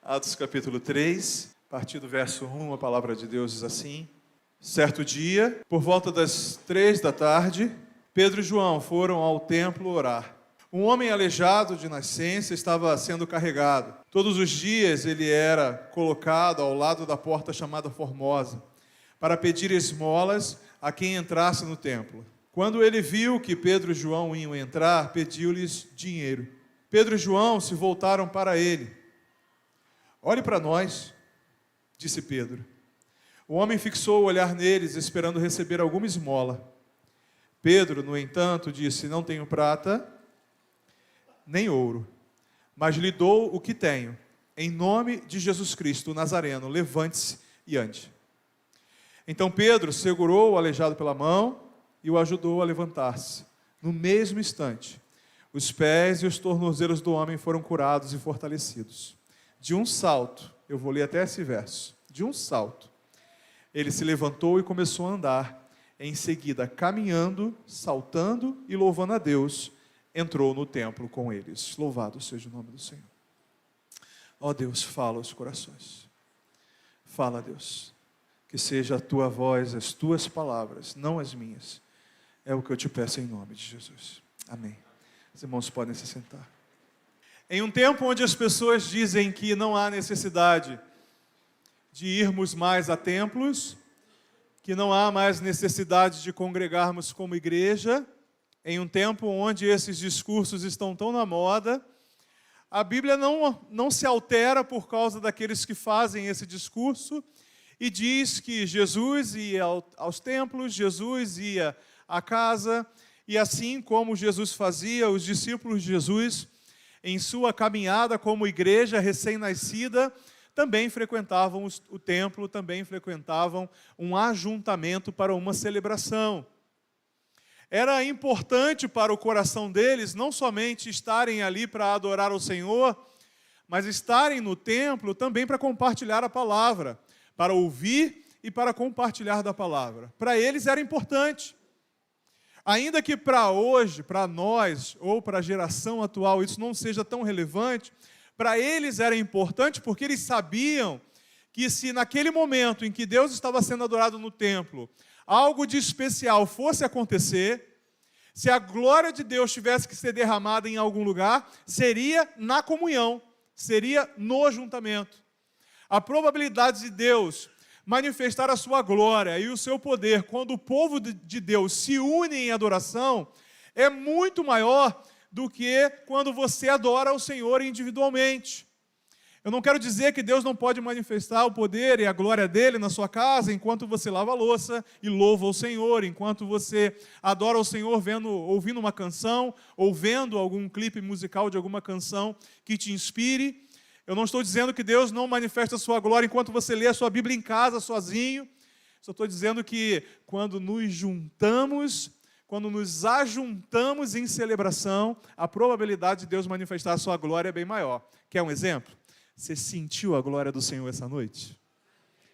Atos capítulo 3, a partir do verso 1, a palavra de Deus diz assim: Certo dia, por volta das 3 da tarde, Pedro e João foram ao templo orar. Um homem aleijado de nascença estava sendo carregado. Todos os dias ele era colocado ao lado da porta chamada Formosa, para pedir esmolas a quem entrasse no templo. Quando ele viu que Pedro e João iam entrar, pediu-lhes dinheiro. Pedro e João se voltaram para ele. Olhe para nós, disse Pedro. O homem fixou o olhar neles, esperando receber alguma esmola. Pedro, no entanto, disse: Não tenho prata, nem ouro, mas lhe dou o que tenho. Em nome de Jesus Cristo, o Nazareno, levante-se e ande. Então Pedro segurou o aleijado pela mão e o ajudou a levantar-se. No mesmo instante, os pés e os tornozelos do homem foram curados e fortalecidos. De um salto, eu vou ler até esse verso, de um salto, ele se levantou e começou a andar. Em seguida, caminhando, saltando e louvando a Deus, entrou no templo com eles. Louvado seja o nome do Senhor. Ó Deus, fala aos corações. Fala, Deus, que seja a tua voz, as tuas palavras, não as minhas. É o que eu te peço em nome de Jesus. Amém. Os irmãos podem se sentar. Em um tempo onde as pessoas dizem que não há necessidade de irmos mais a templos, que não há mais necessidade de congregarmos como igreja, em um tempo onde esses discursos estão tão na moda, a Bíblia não se altera por causa daqueles que fazem esse discurso e diz que Jesus ia aos templos, Jesus ia à casa, e assim como Jesus fazia, os discípulos de Jesus, em sua caminhada como igreja recém-nascida, também frequentavam o templo, também frequentavam um ajuntamento para uma celebração. Era importante para o coração deles não somente estarem ali para adorar o Senhor, mas estarem no templo também para compartilhar a palavra, para ouvir e para compartilhar da palavra. Para eles era importante. Ainda que para hoje, para nós, ou para a geração atual, isso não seja tão relevante, para eles era importante porque eles sabiam que se naquele momento em que Deus estava sendo adorado no templo, algo de especial fosse acontecer, se a glória de Deus tivesse que ser derramada em algum lugar, seria na comunhão, seria no ajuntamento. A probabilidade de Deus manifestar a sua glória e o seu poder quando o povo de Deus se une em adoração é muito maior do que quando você adora o Senhor individualmente. Eu não quero dizer que Deus não pode manifestar o poder e a glória dele na sua casa enquanto você lava a louça e louva o Senhor, enquanto você adora o Senhor ouvindo uma canção ou vendo algum clipe musical de alguma canção que te inspire. Eu não estou dizendo que Deus não manifesta a sua glória enquanto você lê a sua Bíblia em casa sozinho. Só estou dizendo que quando nos ajuntamos em celebração, a probabilidade de Deus manifestar a sua glória é bem maior. Quer um exemplo? Você sentiu a glória do Senhor essa noite?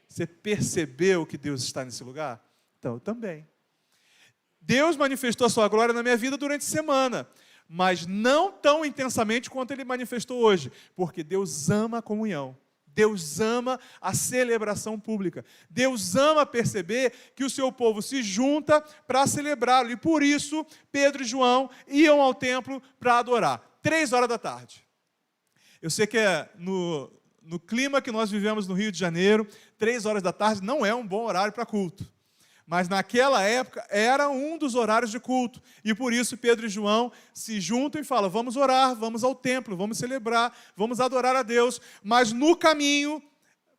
Você percebeu que Deus está nesse lugar? Então, eu também. Deus manifestou a sua glória na minha vida durante a semana, mas não tão intensamente quanto Ele manifestou hoje, porque Deus ama a comunhão. Deus ama a celebração pública. Deus ama perceber que o seu povo se junta para celebrá-lo. E por isso, Pedro e João iam ao templo para adorar. 3 horas da tarde. Eu sei que no clima que nós vivemos no Rio de Janeiro, 3 horas da tarde não é um bom horário para culto. Mas naquela época era um dos horários de culto. E por isso Pedro e João se juntam e falam: vamos orar, vamos ao templo, vamos celebrar, vamos adorar a Deus. Mas no caminho,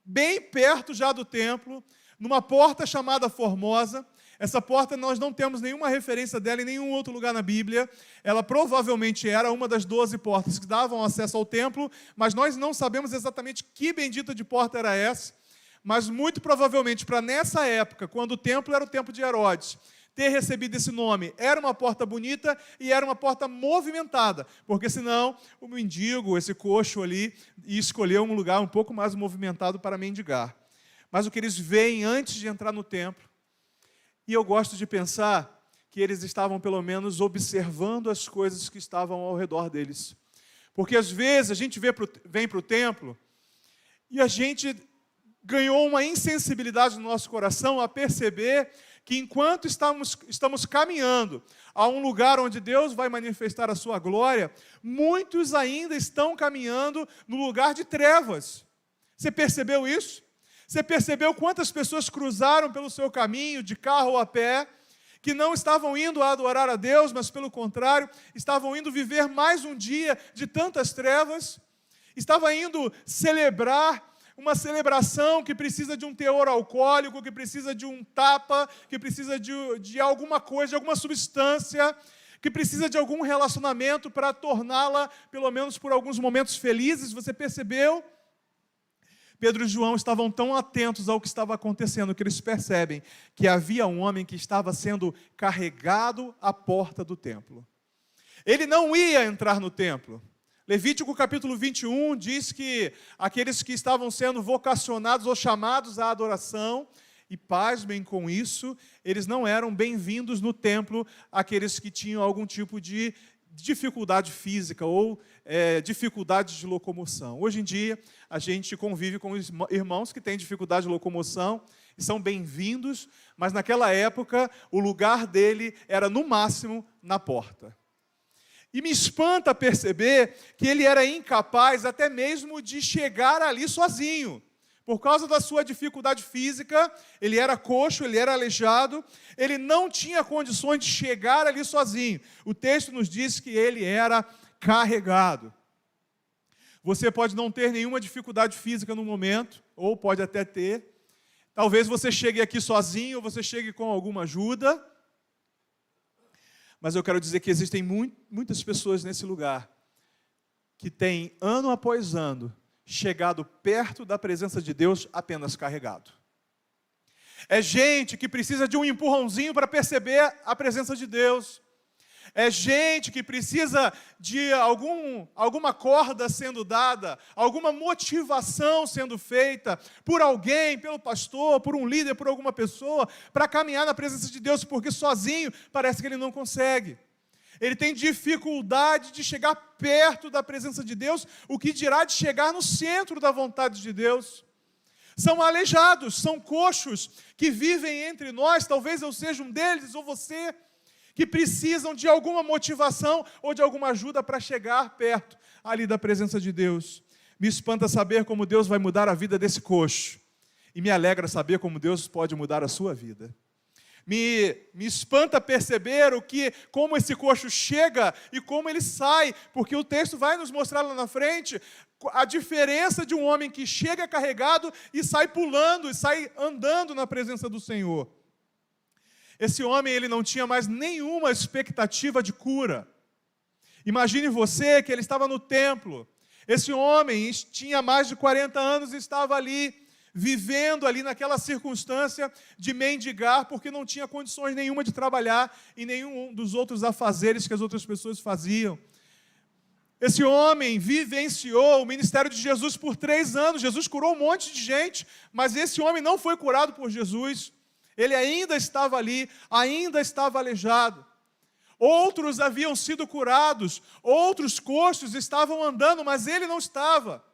bem perto já do templo, numa porta chamada Formosa, essa porta nós não temos nenhuma referência dela em nenhum outro lugar na Bíblia. Ela provavelmente era uma das 12 portas que davam acesso ao templo, mas nós não sabemos exatamente que bendita de porta era essa. Mas muito provavelmente para nessa época, quando o templo era o templo de Herodes, ter recebido esse nome era uma porta bonita e era uma porta movimentada, porque senão o mendigo, esse coxo ali, ia escolher um lugar um pouco mais movimentado para mendigar. Mas o que eles veem antes de entrar no templo, e eu gosto de pensar que eles estavam pelo menos observando as coisas que estavam ao redor deles. Porque às vezes a gente vem para o templo E a gente ganhou uma insensibilidade no nosso coração a perceber que enquanto estamos caminhando a um lugar onde Deus vai manifestar a sua glória, muitos ainda estão caminhando no lugar de trevas. Você percebeu isso? Você percebeu quantas pessoas cruzaram pelo seu caminho, de carro ou a pé, que não estavam indo a adorar a Deus, mas pelo contrário, estavam indo viver mais um dia de tantas trevas, estavam indo celebrar uma celebração que precisa de um teor alcoólico, que precisa de um tapa, que precisa de alguma coisa, de alguma substância, que precisa de algum relacionamento para torná-la, pelo menos por alguns momentos, felizes. Você percebeu? Pedro e João estavam tão atentos ao que estava acontecendo que eles percebem que havia um homem que estava sendo carregado à porta do templo. Ele não ia entrar no templo. Levítico capítulo 21 diz que aqueles que estavam sendo vocacionados ou chamados à adoração, e pasmem com isso, eles não eram bem-vindos no templo, aqueles que tinham algum tipo de dificuldade física ou dificuldade de locomoção. Hoje em dia, a gente convive com irmãos que têm dificuldade de locomoção e são bem-vindos, mas naquela época, o lugar dele era, no máximo, na porta. E me espanta perceber que ele era incapaz até mesmo de chegar ali sozinho. Por causa da sua dificuldade física, ele era coxo, ele era aleijado, ele não tinha condições de chegar ali sozinho. O texto nos diz que ele era carregado. Você pode não ter nenhuma dificuldade física no momento, ou pode até ter. Talvez você chegue aqui sozinho, ou você chegue com alguma ajuda. Mas eu quero dizer que existem muitas pessoas nesse lugar que têm, ano após ano, chegado perto da presença de Deus apenas carregado. É gente que precisa de um empurrãozinho para perceber a presença de Deus. É gente que precisa de alguma corda sendo dada, alguma motivação sendo feita por alguém, pelo pastor, por um líder, por alguma pessoa, para caminhar na presença de Deus, porque sozinho parece que ele não consegue. Ele tem dificuldade de chegar perto da presença de Deus, o que dirá de chegar no centro da vontade de Deus. São aleijados, são coxos que vivem entre nós, talvez eu seja um deles ou você, que precisam de alguma motivação ou de alguma ajuda para chegar perto ali da presença de Deus. Me espanta saber como Deus vai mudar a vida desse coxo. E me alegra saber como Deus pode mudar a sua vida. Me espanta perceber como esse coxo chega e como ele sai, porque o texto vai nos mostrar lá na frente a diferença de um homem que chega carregado e sai pulando, e sai andando na presença do Senhor. Esse homem, ele não tinha mais nenhuma expectativa de cura. Imagine você que ele estava no templo. Esse homem tinha mais de 40 anos e estava ali, vivendo ali naquela circunstância de mendigar, porque não tinha condições nenhuma de trabalhar em nenhum dos outros afazeres que as outras pessoas faziam. Esse homem vivenciou o ministério de Jesus por 3 anos. Jesus curou um monte de gente, mas esse homem não foi curado por Jesus. Ele ainda estava ali, ainda estava aleijado. Outros haviam sido curados, outros coxos estavam andando, mas ele não estava.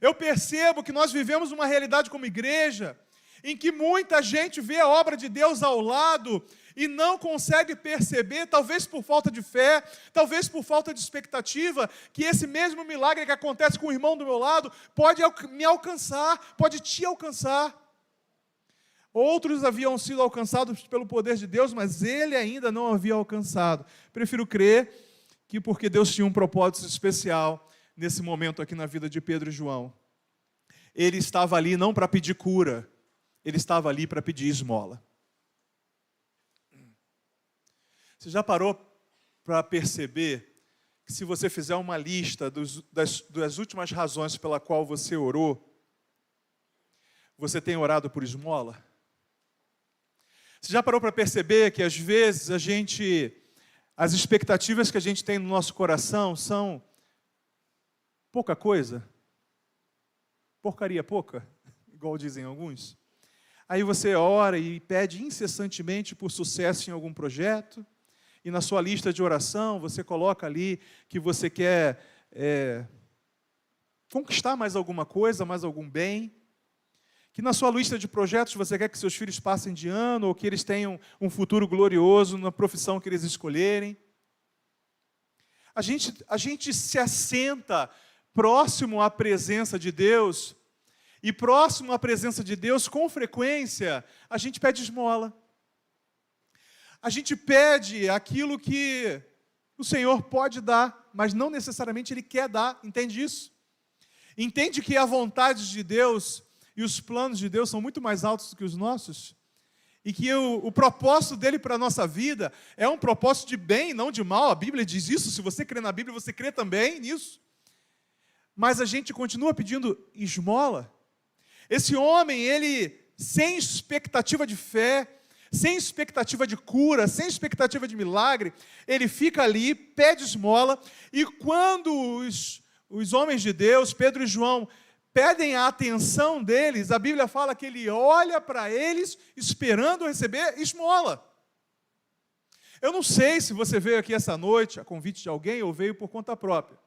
Eu percebo que nós vivemos uma realidade como igreja, em que muita gente vê a obra de Deus ao lado e não consegue perceber, talvez por falta de fé, talvez por falta de expectativa, que esse mesmo milagre que acontece com o irmão do meu lado pode me alcançar, pode te alcançar. Outros haviam sido alcançados pelo poder de Deus, mas ele ainda não havia alcançado. Prefiro crer que porque Deus tinha um propósito especial nesse momento aqui na vida de Pedro e João. Ele estava ali não para pedir cura, ele estava ali para pedir esmola. Você já parou para perceber que se você fizer uma lista das últimas razões pela qual você orou, você tem orado por esmola? Você já parou para perceber que às vezes as expectativas que a gente tem no nosso coração são pouca coisa? Porcaria pouca, igual dizem alguns. Aí você ora e pede incessantemente por sucesso em algum projeto, e na sua lista de oração você coloca ali que você quer conquistar mais alguma coisa, mais algum bem, que na sua lista de projetos você quer que seus filhos passem de ano, ou que eles tenham um futuro glorioso na profissão que eles escolherem. A gente se assenta próximo à presença de Deus, e próximo à presença de Deus, com frequência, a gente pede esmola. A gente pede aquilo que o Senhor pode dar, mas não necessariamente Ele quer dar, entende isso? Entende que a vontade de Deus e os planos de Deus são muito mais altos do que os nossos? E que o propósito dele para a nossa vida é um propósito de bem, não de mal. A Bíblia diz isso, se você crê na Bíblia, você crê também nisso. Mas a gente continua pedindo esmola. Esse homem, ele, sem expectativa de fé, sem expectativa de cura, sem expectativa de milagre, ele fica ali, pede esmola, e quando os homens de Deus, Pedro e João, pedem a atenção deles, a Bíblia fala que ele olha para eles esperando receber esmola. Eu não sei se você veio aqui essa noite a convite de alguém ou veio por conta própria.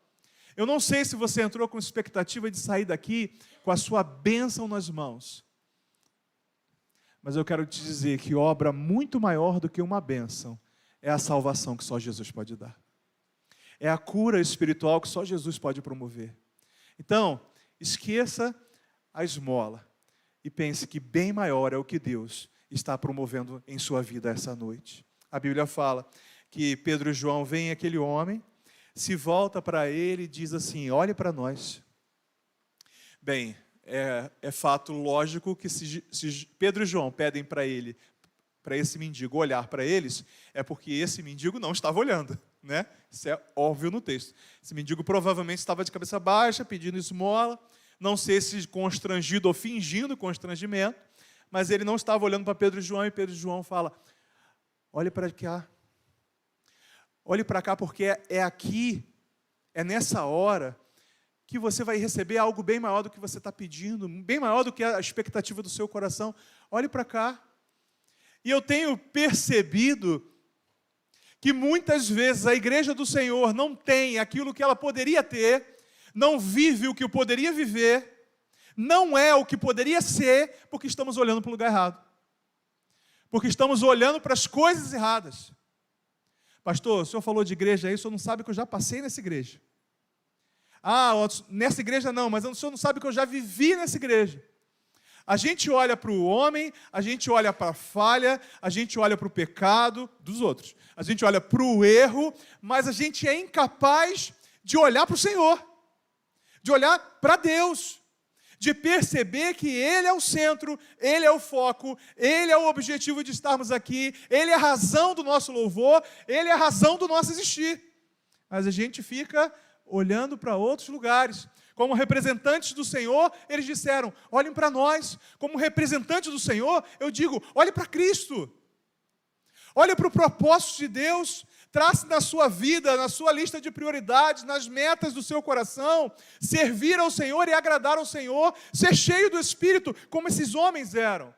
Eu não sei se você entrou com expectativa de sair daqui com a sua bênção nas mãos. Mas eu quero te dizer que obra muito maior do que uma bênção é a salvação que só Jesus pode dar. É a cura espiritual que só Jesus pode promover. Então, esqueça a esmola e pense que bem maior é o que Deus está promovendo em sua vida essa noite. A Bíblia fala que Pedro e João veem aquele homem, se volta para ele e diz assim: olhe para nós. Bem, é fato lógico que se Pedro e João pedem para ele, para esse mendigo olhar para eles, é porque esse mendigo não estava olhando, né? Isso é óbvio no texto. Esse mendigo provavelmente estava de cabeça baixa, pedindo esmola, não sei se constrangido ou fingindo constrangimento, mas ele não estava olhando para Pedro e João, e Pedro e João fala: olhe para cá. Olhe para cá, porque é aqui, é nessa hora, que você vai receber algo bem maior do que você está pedindo, bem maior do que a expectativa do seu coração. Olhe para cá. E eu tenho percebido que muitas vezes a igreja do Senhor não tem aquilo que ela poderia ter, não vive o que poderia viver, não é o que poderia ser, porque estamos olhando para o lugar errado. Porque estamos olhando para as coisas erradas. Pastor, o senhor falou de igreja aí, o senhor não sabe que eu já passei nessa igreja. Ah, nessa igreja não, mas o senhor não sabe que eu já vivi nessa igreja. A gente olha para o homem, a gente olha para a falha, a gente olha para o pecado dos outros. A gente olha para o erro, mas a gente é incapaz de olhar para o Senhor, de olhar para Deus, de perceber que Ele é o centro, Ele é o foco, Ele é o objetivo de estarmos aqui, Ele é a razão do nosso louvor, Ele é a razão do nosso existir. Mas a gente fica olhando para outros lugares. Como representantes do Senhor, eles disseram: olhem para nós. Como representante do Senhor, eu digo: olhe para Cristo. Olhe para o propósito de Deus. Trace na sua vida, na sua lista de prioridades, nas metas do seu coração, servir ao Senhor e agradar ao Senhor, ser cheio do Espírito, como esses homens eram.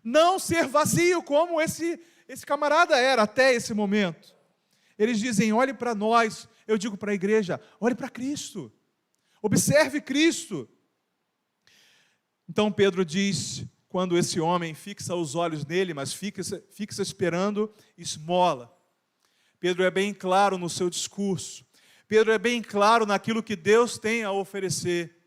Não ser vazio, como esse camarada era até esse momento. Eles dizem: olhe para nós. Eu digo para a igreja: olhe para Cristo. Observe Cristo. Então Pedro diz, quando esse homem fixa os olhos nele, mas fixa esperando esmola. Pedro é bem claro no seu discurso. Pedro é bem claro naquilo que Deus tem a oferecer.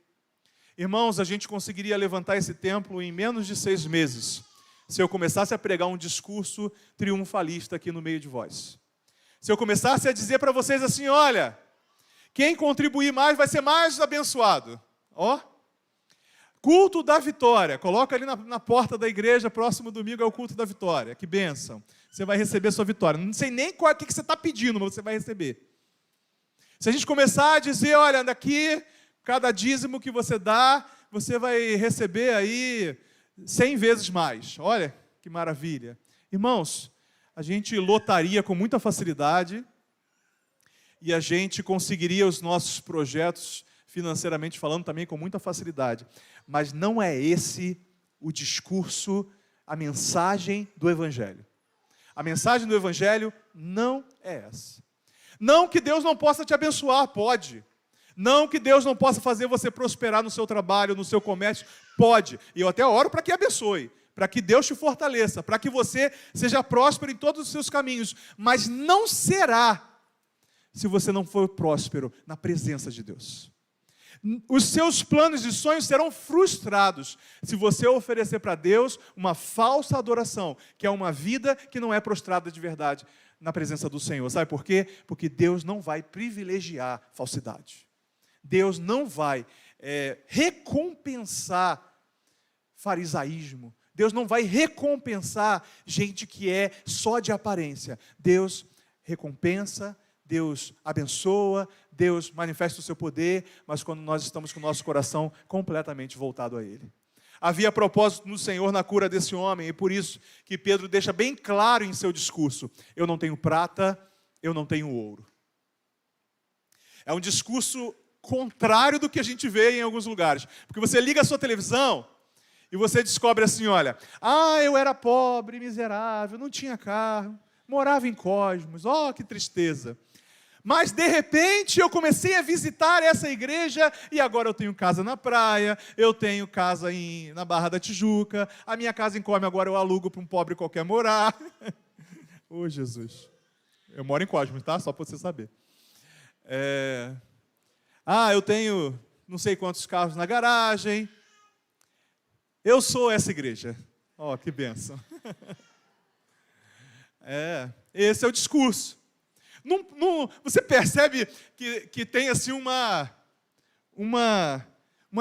Irmãos, a gente conseguiria levantar esse templo em menos de 6 meses, se eu começasse a pregar um discurso triunfalista aqui no meio de vós. Se eu começasse a dizer para vocês assim: olha, quem contribuir mais vai ser mais abençoado. Ó, culto da vitória. Coloca ali na porta da igreja, próximo domingo é o culto da vitória. Que bênção. Você vai receber sua vitória. Não sei nem o que você está pedindo, mas você vai receber. Se a gente começar a dizer: olha, daqui, cada dízimo que você dá, você vai receber aí 100 vezes mais. Olha, que maravilha. Irmãos, a gente lotaria com muita facilidade e a gente conseguiria os nossos projetos, financeiramente falando, também com muita facilidade. Mas não é esse o discurso, a mensagem do Evangelho. A mensagem do Evangelho não é essa. Não que Deus não possa te abençoar, pode. Não que Deus não possa fazer você prosperar no seu trabalho, no seu comércio. Pode. E eu até oro para que abençoe, para que Deus te fortaleça, para que você seja próspero em todos os seus caminhos. Mas não será se você não for próspero na presença de Deus. Os seus planos e sonhos serão frustrados se você oferecer para Deus uma falsa adoração, que é uma vida que não é prostrada de verdade na presença do Senhor. Sabe por quê? Porque Deus não vai privilegiar falsidade. Deus não vai recompensar farisaísmo. Deus não vai recompensar gente que é só de aparência. Deus recompensa, Deus abençoa, Deus manifesta o seu poder, mas quando nós estamos com o nosso coração completamente voltado a Ele. Havia propósito no Senhor na cura desse homem, e por isso que Pedro deixa bem claro em seu discurso: eu não tenho prata, eu não tenho ouro. É um discurso contrário do que a gente vê em alguns lugares, porque você liga a sua televisão e você descobre assim, olha, eu era pobre, miserável, não tinha carro, morava em Cosmos, que tristeza. Mas, de repente, eu comecei a visitar essa igreja e agora eu tenho casa na praia, eu tenho casa na Barra da Tijuca, a minha casa em Cosmos agora eu alugo para um pobre qualquer morar. Ô, Jesus. Eu moro em Cosmos, tá? Só para você saber. Eu tenho não sei quantos carros na garagem. Eu sou essa igreja. Que bênção. Esse é o discurso. Você percebe que tem assim uma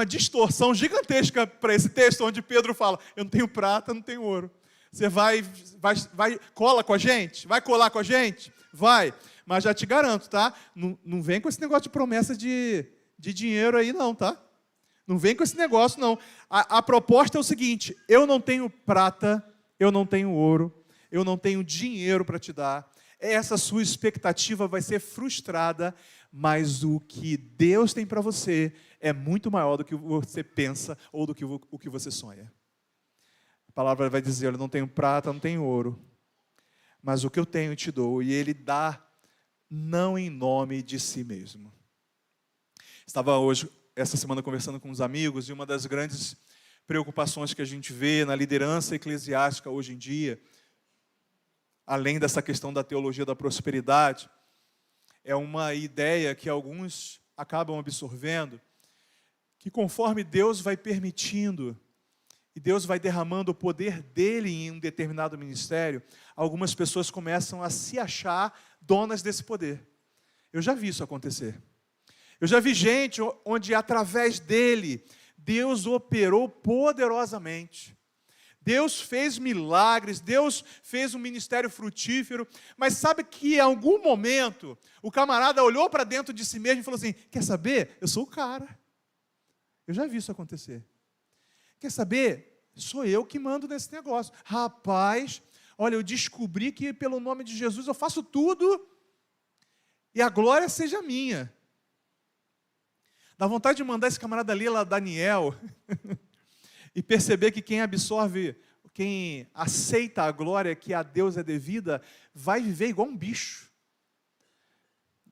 distorção gigantesca para esse texto, onde Pedro fala, eu não tenho prata, não tenho ouro. Você cola com a gente? Vai colar com a gente? Vai. Mas já te garanto, tá? Não vem com esse negócio de promessa de dinheiro aí não, tá? Não vem com esse negócio não. A proposta é o seguinte, eu não tenho prata, eu não tenho ouro, eu não tenho dinheiro para te dar. Essa sua expectativa vai ser frustrada, mas o que Deus tem para você é muito maior do que você pensa ou do que o que você sonha. A palavra vai dizer, eu não tenho prata, não tenho ouro, mas o que eu tenho eu te dou, e Ele dá não em nome de si mesmo. Estava essa semana, conversando com uns amigos, e uma das grandes preocupações que a gente vê na liderança eclesiástica hoje em dia, além dessa questão da teologia da prosperidade, é uma ideia que alguns acabam absorvendo, que conforme Deus vai permitindo, e Deus vai derramando o poder dele em um determinado ministério, algumas pessoas começam a se achar donas desse poder. Eu já vi isso acontecer. Eu já vi gente onde através dele, Deus operou poderosamente. Deus fez milagres, Deus fez um ministério frutífero, mas sabe que em algum momento o camarada olhou para dentro de si mesmo e falou assim, quer saber? Eu sou o cara. Eu já vi isso acontecer. Quer saber? Sou eu que mando nesse negócio. Rapaz, olha, eu descobri que pelo nome de Jesus eu faço tudo e a glória seja minha. Dá vontade de mandar esse camarada ali, lá, Daniel, e perceber que quem absorve, quem aceita a glória que a Deus é devida, vai viver igual um bicho.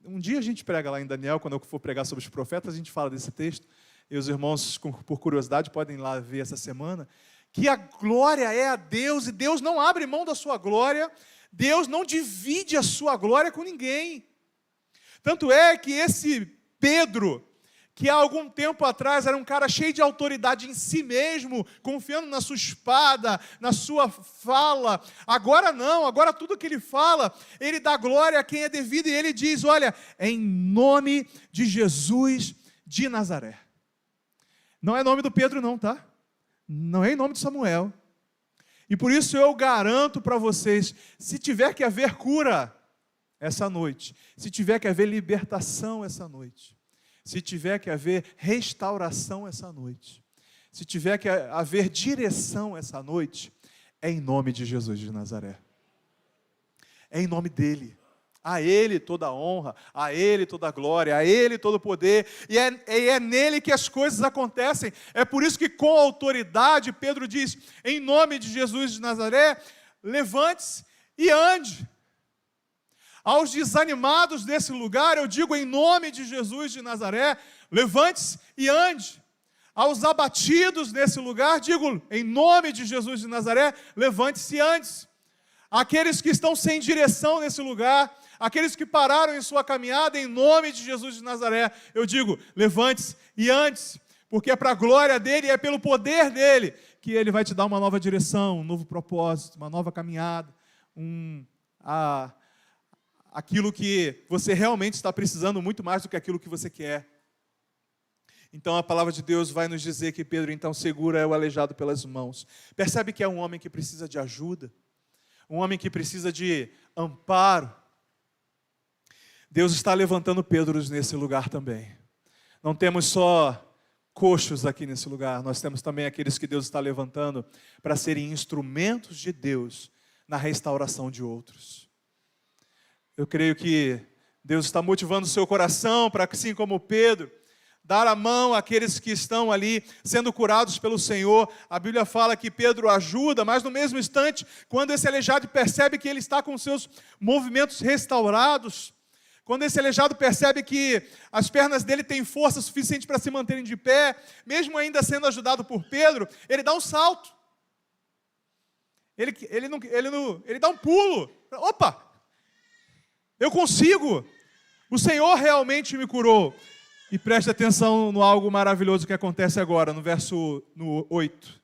Um dia a gente prega lá em Daniel, quando eu for pregar sobre os profetas, a gente fala desse texto, e os irmãos, por curiosidade, podem ir lá ver essa semana, que a glória é a Deus, e Deus não abre mão da sua glória, Deus não divide a sua glória com ninguém. Tanto é que esse Pedro, que há algum tempo atrás era um cara cheio de autoridade em si mesmo, confiando na sua espada, na sua fala, agora não, agora tudo que ele fala, ele dá glória a quem é devido, e ele diz, olha, é em nome de Jesus de Nazaré. Não é nome do Pedro não, tá? Não é em nome de Samuel. E por isso eu garanto para vocês, se tiver que haver cura essa noite, se tiver que haver libertação essa noite, se tiver que haver restauração essa noite, se tiver que haver direção essa noite, é em nome de Jesus de Nazaré. É em nome dele. A Ele toda a honra, a Ele toda a glória, a Ele todo o poder, e é nele que as coisas acontecem. É por isso que com autoridade Pedro diz, em nome de Jesus de Nazaré, levante-se e ande. Aos desanimados desse lugar, eu digo em nome de Jesus de Nazaré, levante-se e ande. Aos abatidos nesse lugar, digo em nome de Jesus de Nazaré, levante-se e ande. Aqueles que estão sem direção nesse lugar, aqueles que pararam em sua caminhada, em nome de Jesus de Nazaré, eu digo, levante-se e ande, porque é para a glória dele e é pelo poder dele que ele vai te dar uma nova direção, um novo propósito, uma nova caminhada, aquilo que você realmente está precisando muito mais do que aquilo que você quer. Então a palavra de Deus vai nos dizer que Pedro então segura o aleijado pelas mãos. Percebe que é um homem que precisa de ajuda, um homem que precisa de amparo. Deus está levantando Pedros nesse lugar também. Não temos só coxos aqui nesse lugar, nós temos também aqueles que Deus está levantando para serem instrumentos de Deus na restauração de outros. Eu creio que Deus está motivando o seu coração para que, assim como Pedro, dar a mão àqueles que estão ali sendo curados pelo Senhor. A Bíblia fala que Pedro ajuda, mas no mesmo instante, quando esse aleijado percebe que ele está com seus movimentos restaurados, quando esse aleijado percebe que as pernas dele têm força suficiente para se manterem de pé, mesmo ainda sendo ajudado por Pedro, ele dá um salto. Ele dá um pulo. Opa! Eu consigo! O Senhor realmente me curou. E preste atenção no algo maravilhoso que acontece agora, no verso 8.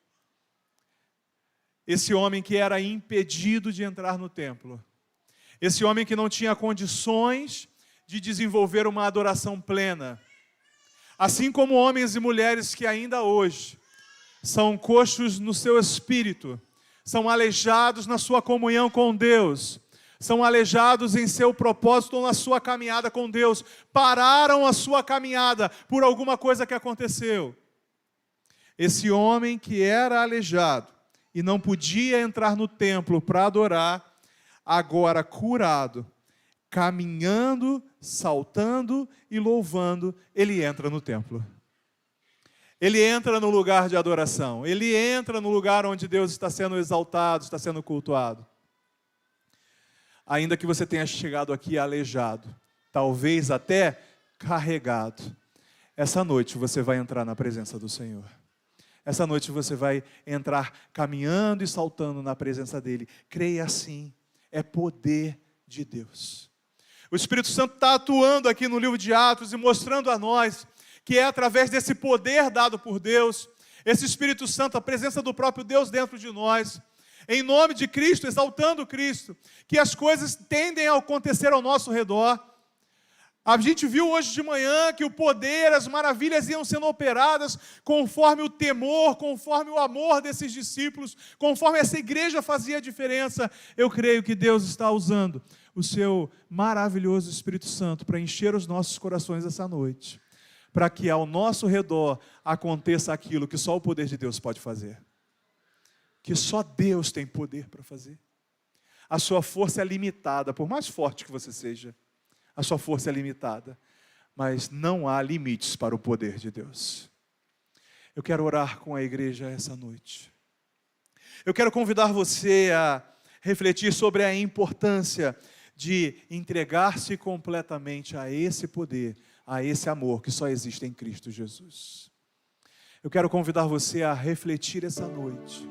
Esse homem que era impedido de entrar no templo, esse homem que não tinha condições de desenvolver uma adoração plena, assim como homens e mulheres que ainda hoje são coxos no seu espírito, são aleijados na sua comunhão com Deus, são aleijados em seu propósito ou na sua caminhada com Deus, pararam a sua caminhada por alguma coisa que aconteceu. Esse homem que era aleijado e não podia entrar no templo para adorar, agora curado, caminhando, saltando e louvando, ele entra no templo. Ele entra no lugar de adoração, ele entra no lugar onde Deus está sendo exaltado, está sendo cultuado. Ainda que você tenha chegado aqui aleijado, talvez até carregado, essa noite você vai entrar na presença do Senhor. Essa noite você vai entrar caminhando e saltando na presença dEle. Creia assim, é poder de Deus. O Espírito Santo está atuando aqui no livro de Atos e mostrando a nós que é através desse poder dado por Deus, esse Espírito Santo, a presença do próprio Deus dentro de nós, em nome de Cristo, exaltando Cristo, que as coisas tendem a acontecer ao nosso redor. A gente viu hoje de manhã que o poder, as maravilhas iam sendo operadas conforme o temor, conforme o amor desses discípulos, conforme essa igreja fazia a diferença. Eu creio que Deus está usando o seu maravilhoso Espírito Santo para encher os nossos corações essa noite, para que ao nosso redor aconteça aquilo que só o poder de Deus pode fazer. Que só Deus tem poder para fazer. A sua força é limitada, por mais forte que você seja, a sua força é limitada, mas não há limites para o poder de Deus. Eu quero orar com a igreja essa noite. Eu quero convidar você a refletir sobre a importância de entregar-se completamente a esse poder, a esse amor que só existe em Cristo Jesus. Eu quero convidar você a refletir essa noite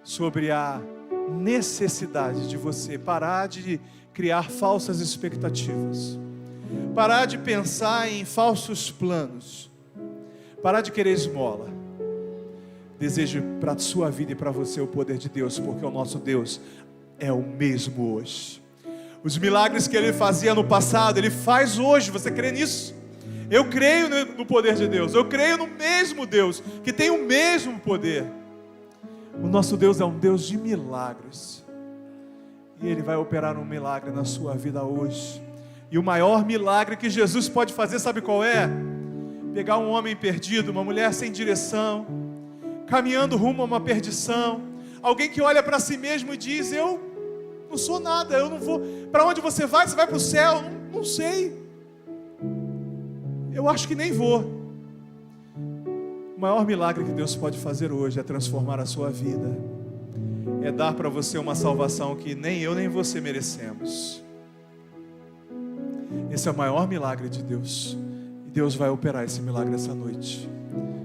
sobre a necessidade de você parar de criar falsas expectativas, parar de pensar em falsos planos, parar de querer esmola. Desejo para a sua vida e para você o poder de Deus, porque o nosso Deus é o mesmo hoje. Os milagres que Ele fazia no passado, Ele faz hoje. Você crê nisso? Eu creio no poder de Deus, eu creio no mesmo Deus, que tem o mesmo poder. O nosso Deus é um Deus de milagres. E Ele vai operar um milagre na sua vida hoje. E o maior milagre que Jesus pode fazer, sabe qual é? Pegar um homem perdido, uma mulher sem direção, caminhando rumo a uma perdição. Alguém que olha para si mesmo e diz: eu não sou nada, eu não vou. Para onde você vai? Você vai para o céu? Não sei. Eu acho que nem vou. O maior milagre que Deus pode fazer hoje é transformar a sua vida, é dar para você uma salvação que nem eu nem você merecemos. Esse é o maior milagre de Deus. E Deus vai operar esse milagre essa noite.